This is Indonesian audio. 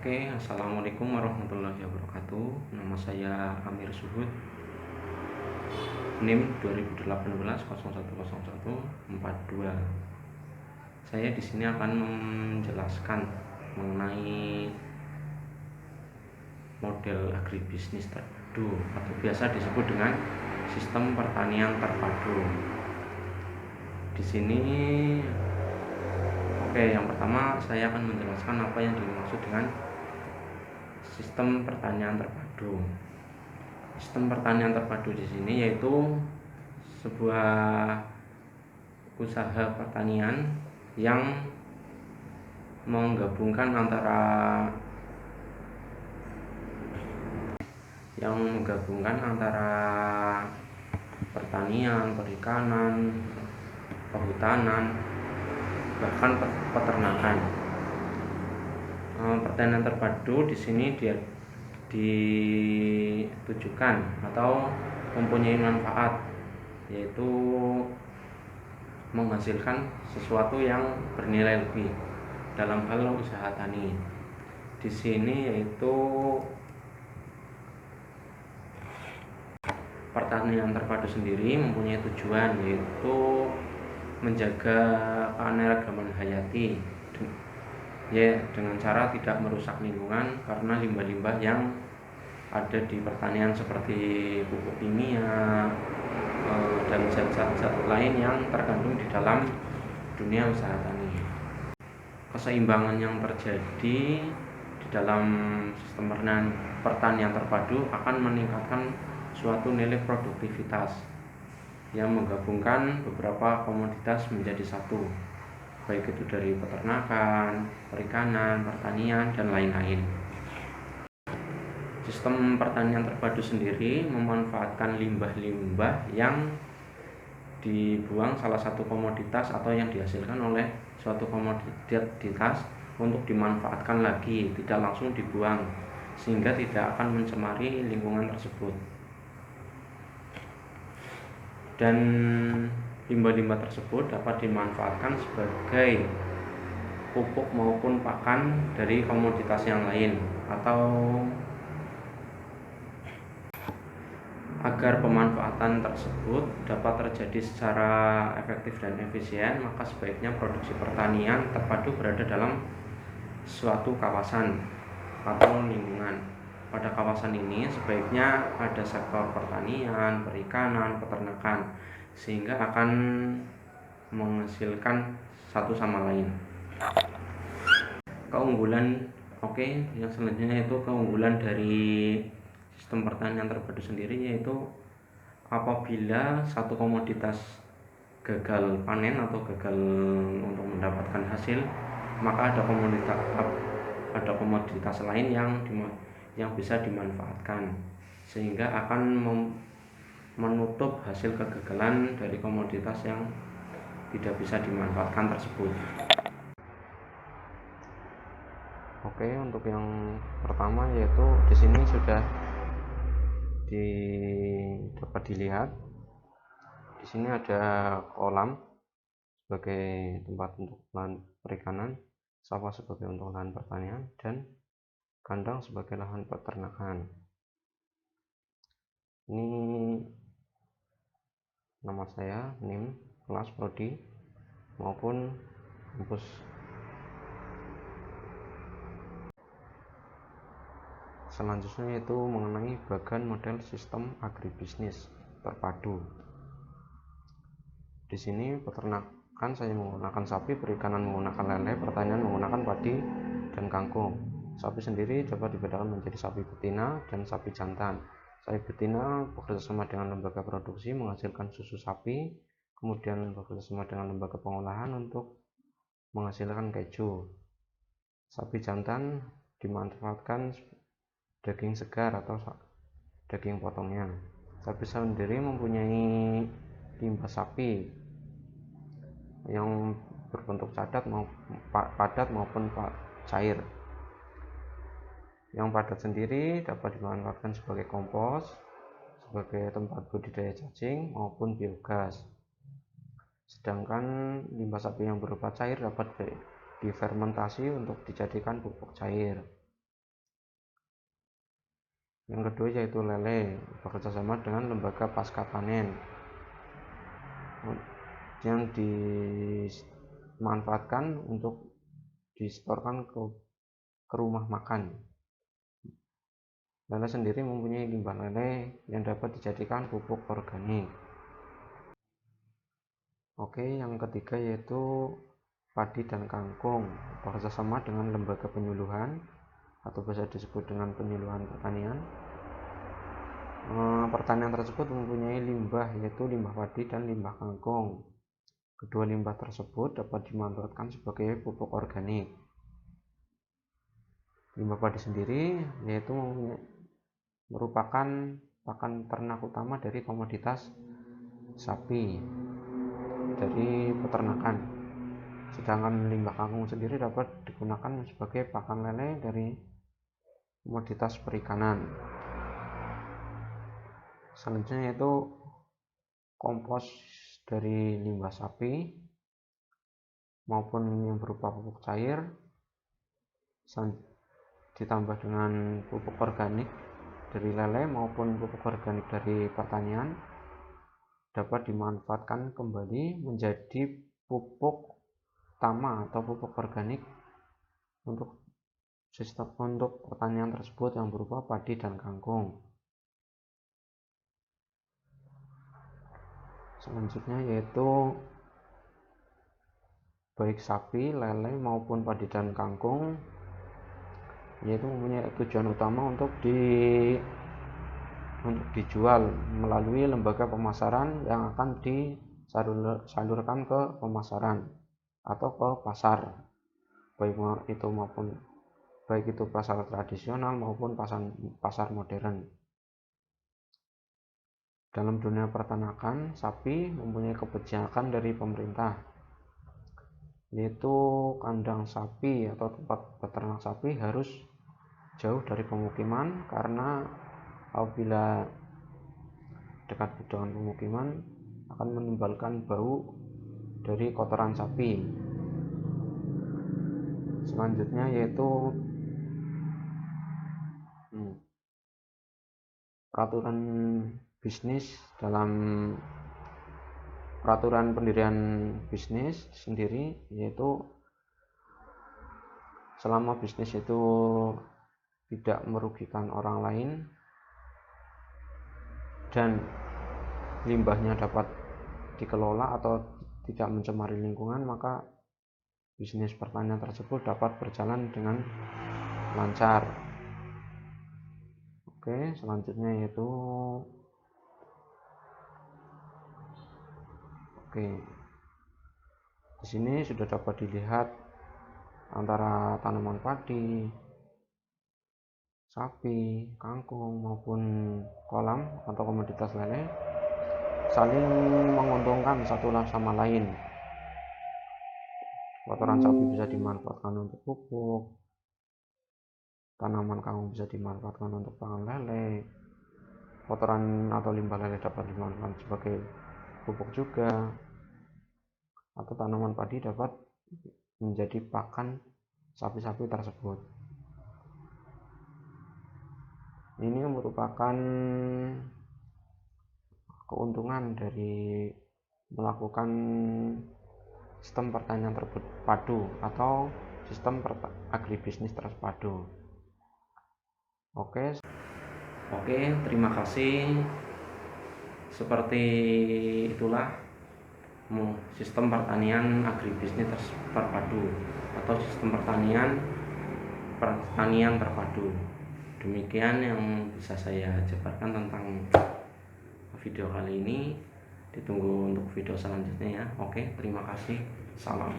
Oke, assalamualaikum warahmatullahi wabarakatuh. Nama saya Amir Suhud, NIM 2018 010142. Saya di sini akan menjelaskan mengenai model agribisnis terpadu atau biasa disebut dengan sistem pertanian terpadu. Di sini, yang pertama saya akan menjelaskan apa yang dimaksud dengan sistem pertanian terpadu. Sistem pertanian terpadu di sini yaitu sebuah usaha pertanian yang menggabungkan antara pertanian, perikanan, perhutanan, bahkan peternakan. Pertanian terpadu di sini dia ditujukan atau mempunyai manfaat, yaitu menghasilkan sesuatu yang bernilai lebih dalam hal usaha tani. Di sini yaitu pertanian terpadu sendiri mempunyai tujuan yaitu menjaga keanekaragaman hayati dengan cara tidak merusak lingkungan karena limbah-limbah yang ada di pertanian seperti pupuk kimia dan zat-zat lain yang terkandung di dalam dunia usaha tani. Keseimbangan yang terjadi di dalam sistem pertanian terpadu akan meningkatkan suatu nilai produktivitas yang menggabungkan beberapa komoditas menjadi satu, baik itu dari peternakan, perikanan, pertanian, dan lain-lain. Sistem pertanian terpadu sendiri memanfaatkan limbah-limbah yang dibuang salah satu komoditas atau yang dihasilkan oleh suatu komoditas untuk dimanfaatkan lagi, tidak langsung dibuang, sehingga tidak akan mencemari lingkungan tersebut. Dan limbah-limbah tersebut dapat dimanfaatkan sebagai pupuk maupun pakan dari komoditas yang lain. Atau agar pemanfaatan tersebut dapat terjadi secara efektif dan efisien, maka sebaiknya produksi pertanian terpadu berada dalam suatu kawasan atau lingkungan. Pada kawasan ini sebaiknya ada sektor pertanian, perikanan, peternakan, sehingga akan menghasilkan satu sama lain. Keunggulan, yang selanjutnya itu keunggulan dari sistem pertanian terpadu sendiri, yaitu apabila satu komoditas gagal panen atau gagal untuk mendapatkan hasil, maka ada komoditas lain yang bisa dimanfaatkan, sehingga akan menutup hasil kegagalan dari komoditas yang tidak bisa dimanfaatkan tersebut. Untuk yang pertama yaitu di sini sudah dapat dilihat. Di sini ada kolam sebagai tempat untuk lahan perikanan, sawah sebagai untuk lahan pertanian, dan kandang sebagai lahan peternakan. Ini nama saya, NIM, kelas, prodi, maupun kampus. Selanjutnya yaitu mengenai bagian model sistem agribisnis terpadu. Di sini peternakan saya menggunakan sapi, perikanan menggunakan lele, pertanian menggunakan padi dan kangkung. Sapi sendiri dapat dibedakan menjadi sapi betina dan sapi jantan. Sapi betina bekerjasama dengan lembaga produksi menghasilkan susu sapi, kemudian bekerjasama dengan lembaga pengolahan untuk menghasilkan keju. Sapi jantan dimanfaatkan daging segar atau daging potongnya. Sapi sendiri mempunyai limbah sapi yang berbentuk padat maupun cair. Yang padat sendiri dapat dimanfaatkan sebagai kompos, sebagai tempat budidaya cacing maupun biogas. Sedangkan limbah sapi yang berupa cair dapat difermentasi untuk dijadikan pupuk cair. Yang kedua yaitu lele, bekerja sama dengan lembaga pasca panen yang dimanfaatkan untuk disetorkan ke rumah makan. Lele sendiri mempunyai limbah lele yang dapat dijadikan pupuk organik. Oke, yang ketiga yaitu padi dan kangkung, bekerja sama dengan lembaga penyuluhan atau bisa disebut dengan penyuluhan pertanian. Pertanian tersebut mempunyai limbah yaitu limbah padi dan limbah kangkung. Kedua limbah tersebut dapat dimanfaatkan sebagai pupuk organik. Limbah padi sendiri yaitu merupakan pakan ternak utama dari komoditas sapi dari peternakan. Sedangkan limbah kangkung sendiri dapat digunakan sebagai pakan lele dari komoditas perikanan. Selanjutnya yaitu kompos dari limbah sapi maupun yang berupa pupuk cair ditambah dengan pupuk organik dari lele maupun pupuk organik dari pertanian dapat dimanfaatkan kembali menjadi pupuk utama atau pupuk organik untuk pertanian tersebut yang berupa padi dan kangkung. Selanjutnya yaitu baik sapi, lele maupun padi dan kangkung yaitu mempunyai tujuan utama untuk dijual melalui lembaga pemasaran yang akan disalurkan ke pemasaran atau ke pasar, baik itu pasar tradisional maupun pasar modern. Dalam dunia peternakan, sapi mempunyai kebijakan dari pemerintah, yaitu kandang sapi atau tempat beternak sapi harus jauh dari pemukiman, karena apabila dekat dengan pemukiman akan menimbulkan bau dari kotoran sapi. Selanjutnya yaitu peraturan bisnis. Dalam peraturan pendirian bisnis sendiri yaitu selama bisnis itu tidak merugikan orang lain dan limbahnya dapat dikelola atau tidak mencemari lingkungan, maka bisnis pertanian tersebut dapat berjalan dengan lancar. Oke, selanjutnya yaitu di sini sudah dapat dilihat antara tanaman padi, sapi, kangkung maupun kolam atau komoditas lele saling menguntungkan satu sama lain. Kotoran sapi bisa dimanfaatkan untuk pupuk, tanaman kangkung bisa dimanfaatkan untuk pakan lele, kotoran atau limbah lele dapat dimanfaatkan sebagai pupuk juga, atau tanaman padi dapat menjadi pakan sapi-sapi tersebut. Ini merupakan keuntungan dari melakukan sistem pertanian terpadu atau sistem agribisnis terpadu. Oke, terima kasih. Seperti itulah sistem pertanian agribisnis terpadu atau sistem pertanian terpadu. Demikian yang bisa saya jabarkan tentang video kali ini. Ditunggu untuk video selanjutnya ya. Oke, terima kasih. Salam.